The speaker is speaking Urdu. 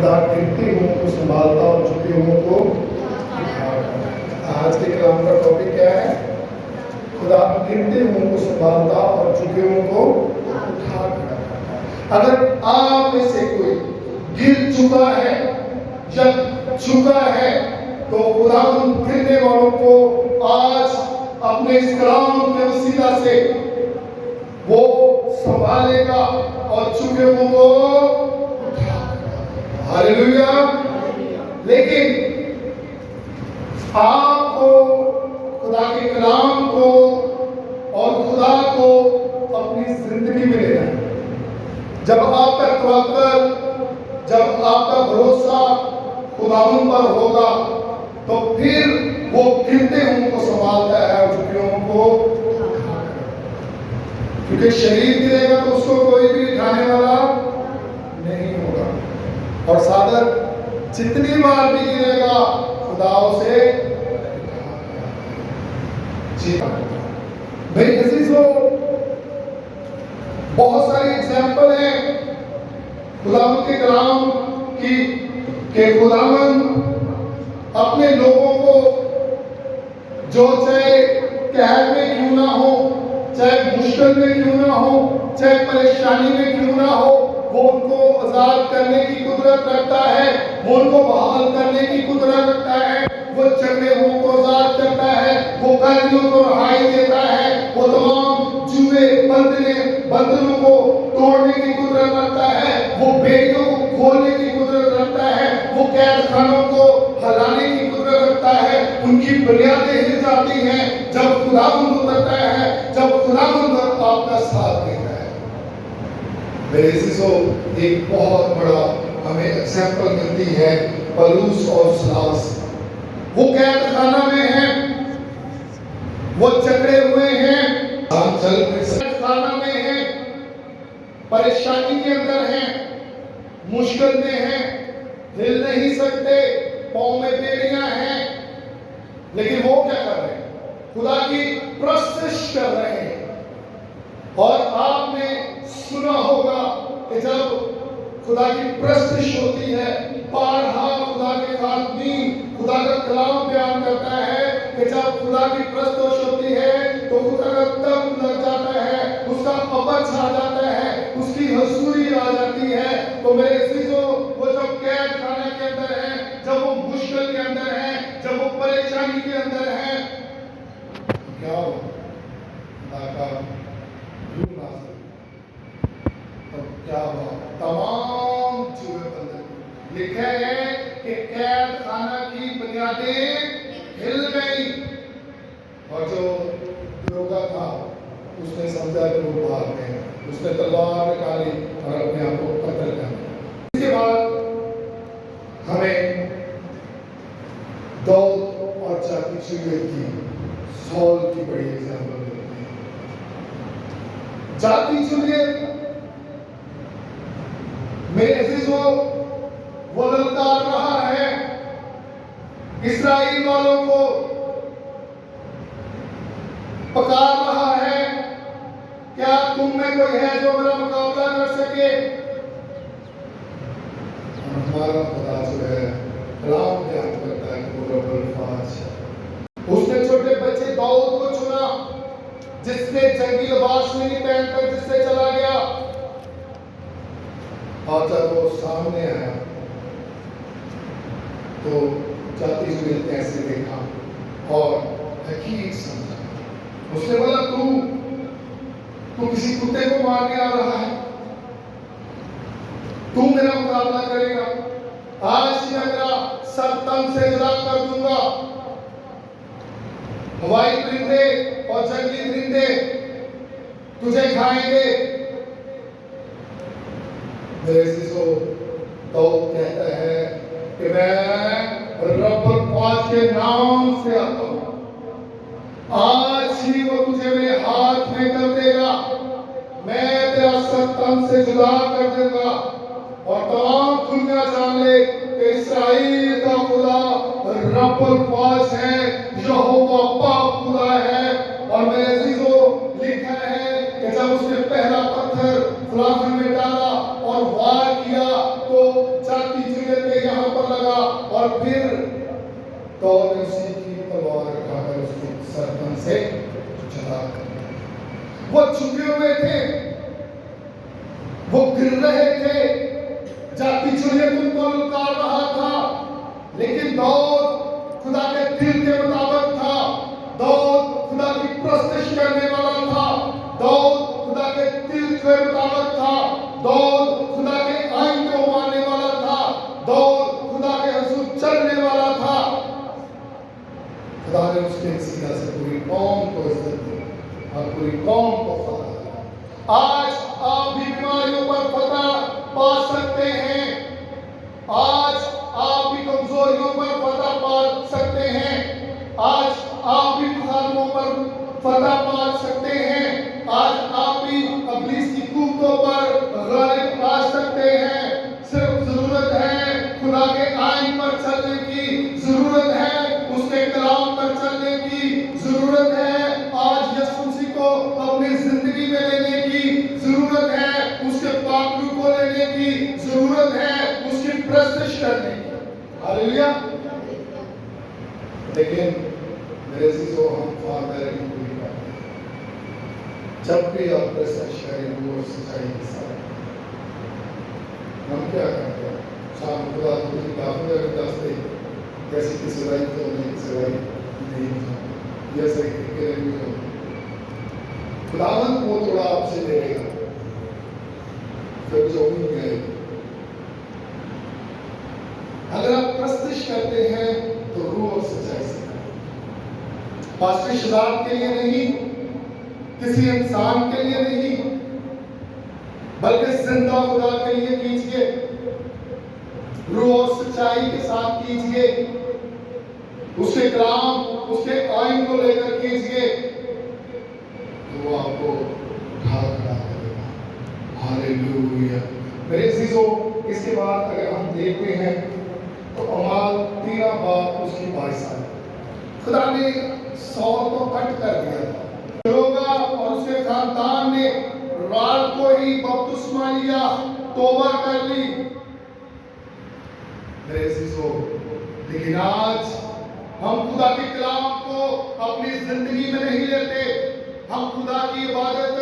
خدا گرتے ہوں کو سنبھالتا اور جھکے ہوں کو آج کے کلام کا ٹاپک کیا ہے؟ خدا گرتے ہوں کو سنبھالتا اور جھکے ہوں کو اٹھا کھڑا کرتا۔ اگر آپ میں سے کوئی گر چکا ہے یا جھکا ہے تو خدا ان گرنے والوں کو آج اپنے اس کلام کے وسیلہ سے وہ سنبھالے گا اور جھکے ہوں کو اٹھا کھڑا۔ ہاللیلویا۔ لیکن آپ کو خدا کے کلام کو اور خدا کو اپنی زندگی میں لینا ہے۔ جب آپ کا توکل، جب آپ کا بھروسہ خداوند پر ہوگا تو پھر وہ گرتے ہوں کو سنبھالتا ہے اور جھکے ہوں کو اٹھاتا ہے۔ کیونکہ شریر گرے گا تو اس کو کوئی بھی اٹھانے والا نہیں ہوگا، اور صادق جتنی بار بھی گرے گا خدا اسے جی۔ میری عزیزو، بہت ساری ایگزامپل ہیں خداوند کے کلام کی کہ خداوند اپنے لوگوں کو جو چاہے قہر میں کیوں نہ ہو، چاہے مشکل میں کیوں نہ ہو، چاہے پریشانی میں کیوں نہ ہو، وہ ان کو آزاد کرنے کی قدرت رکھتا ہے، وہ ان کو بحال کرنے کی قدرت رکھتا ہے، وہ چنگے ہوں کو آزاد کرتا ہے، وہ قیدیوں کو رہائی دیتا ہے، وہ تمام جوئے بندنوں کو توڑنے کی قدرت رکھتا ہے، وہ بیڑیوں کو کھولنے کی قدرت رکھتا ہے، وہ قید خانوں کو ہلانے کی قدرت رکھتا ہے۔ ان کی بنیادیں ہل جاتی ہیں جب خداوند اترتا ہے، جب خداوند آپ کا ساتھ دیتا ہے۔ میرے عزیزو، ایک بہت بڑا ہمیں ایگزامپل ملتی ہے پولس اور سلاس۔ وہ قید خانہ میں ہیں، وہ جکڑے ہوئے ہیں، قید خانہ میں ہیں، پریشانی کے اندر ہیں، مشکل میں ہیں، ہل نہیں سکتے، پاؤں میں بیڑیاں ہیں، لیکن وہ کیا کر رہے ہیں؟ خدا کی پرستش کر رہے ہیں۔ اور آپ نے سنا ہوگا کہ جب خدا کی پرستش ہوتی ہے، بارہا خدا کے خادمین خدا کا کلام بیان کرتا ہے کہ جب خدا کی پرستش ہوتی ہے تو خدا کا دم لگ جاتا ہے، اس کا ابج آ جاتا ہے، اس کی حضوری آ جاتی ہے۔ تو میرے عزیزو، وہ جب قید خانے کے اندر ہیں، جب وہ مشکل کے اندر ہیں، جب وہ پریشانی کے اندر ہیں، کیا ہو خدا کا روح نازل، تب کیا ہوا؟ تمام جوئے بندے لکھا ہے کہ قید خانہ کی بنیادیں ہل گئی، اور جو دروگا تھا اس نے سمجھا کہ وہ بھاگ گئے، اس نے تلوار نکالی اور اپنے آپ کو قتل کر دیا۔ اس کے بعد ہمیں داؤد اور جاتی چڑیل کی، سال کی بڑی ایگزامپل ملتی ہے۔ جاتی چڑیل، میرے عزیزو، وہ للکار رہا ہے اسرائیل والوں کو، پکار رہا ہے، کیا تم میں کوئی ہے جو میرا مقابلہ کر سکے؟ اور ہمارا خدا جو ہے کلام بیان کرتا ہے کہ وہ رب الفاظ ہے۔ اس نے چھوٹے بچے داؤد کو چنا، جس نے جنگی لباس میں نہیں پہن کر جس سے چلا گیا، اور جب وہ سامنے آیا تو جاتی چڑیل کیسے دیکھا اور حقیق سمجھا۔ اس نے بولا تو کسی کتے کو مارنے آ رہا ہے، تو میرا مقابلہ کرے گا؟ آج ہی میں تیرا سر تن سے جدا کر دوں گا، ہوائی پرندے اور جنگلی پرندے تجھے کھائیں گے۔ میرے عزیزو، داؤد کہتا ہے کہ میں رب الفاظ کے نام سے آتا ہوں، آج ہی وہ تجھے میرے ہاتھ میں کر دے گا، میں تیرا سر تن سے جدا کر دوں گا، اور تمام دنیا جان لے کہ اسرائیل کا خدا رب الفاظ ہے، یہوہ پاک خدا ہے۔ اور میرے عزیزو، لکھا ہے کہ جب اس نے پہلا پتھر فلاخن میں ڈالا اور وار کیا تو جاتی چڑیل وہ چھپے ہوئے تھے، وہ گر رہے تھے، جاتی چڑیا ان کو للکار رہا تھا، لیکن داؤد خدا کے دل کے مطابق تھا، داؤد خدا کی پرستش کرنے والا تھا، داؤد خدا کے دل کے مطابق تھا، داؤد خدا کے آئین کو ماننے والا تھا، داؤد خدا کے حضور چلنے والا تھا۔ خدا نے اس کے وسیلہ سے پوری قوم کو عزت دی اور پوری قوم کو فتح دیا۔ آج آپ بھی بیماریوں پر فتح پا سکتے ہیں، آج آپ بھی کمزوریوں پر فتح پا سکتے ہیں، آج آپ بھی مخالفوں پر فتح پا سکتے ہیں، آج آپ بھی ابلیس کی قوتوں پر غالب آ سکتے ہیں۔ صرف ضرورت ہے خدا کے آئین پر چلنے کی، ضرورت ہے اس کے کلام پر چلنے کی، ضرورت ہے آج یسوع مسیح کو اپنی زندگی میں لینے کی، ضرورت ہے اس کے پاک روح کو لینے کی، ضرورت ہے اس کی پرستش کرنے کی۔ ہاللیلویا۔ لیکن میرے عزیزو، ہم فارمیلٹی پوری کرتے ہیں۔ جب بھی آپ پرستش کریں روح اور سچائی کے ساتھ، ہم کیا کرتے ہیں؟ شام خدا تجھے کافی اگر دستے کیسی کی سوائی تو نہیں سوائی نہیں ہوتا، یہ صحیح طریقے نہیں ہوتا۔ خداوند وہ تھوڑا آپ سے لے لے گا، پھر جو بھی گئے۔ اگر آپ پرستش کرتے ہیں تو روح اور سچائی سے کریں، پاسٹر شہزاد کے لیے نہیں، کسی انسان کے لیے نہیں، بلکہ زندہ خدا کے لیے کیجئے، روح اور سچائی کے ساتھ کیجئے، اس کے کلام، اس کے آئین کو لے کر کیجئے، تو وہ آپ کو اٹھا کھڑا کرے گا۔ ہاللیلویا۔ میرے عزیزو، اس کے بعد اگر ہم دیکھتے ہیں تو اعمال 13 باب اس کی 22 آیت، خدا نے سول کو کٹ کر دیا تھا، لوگا اور اس کے خاندان نے رات کو ہی بپتسمہ لیا، توبہ کر لی۔ میرے عزیزو، لیکن آج ہم خدا کے کلام کو اپنی زندگی میں نہیں لیتے، ہم خدا کی عبادت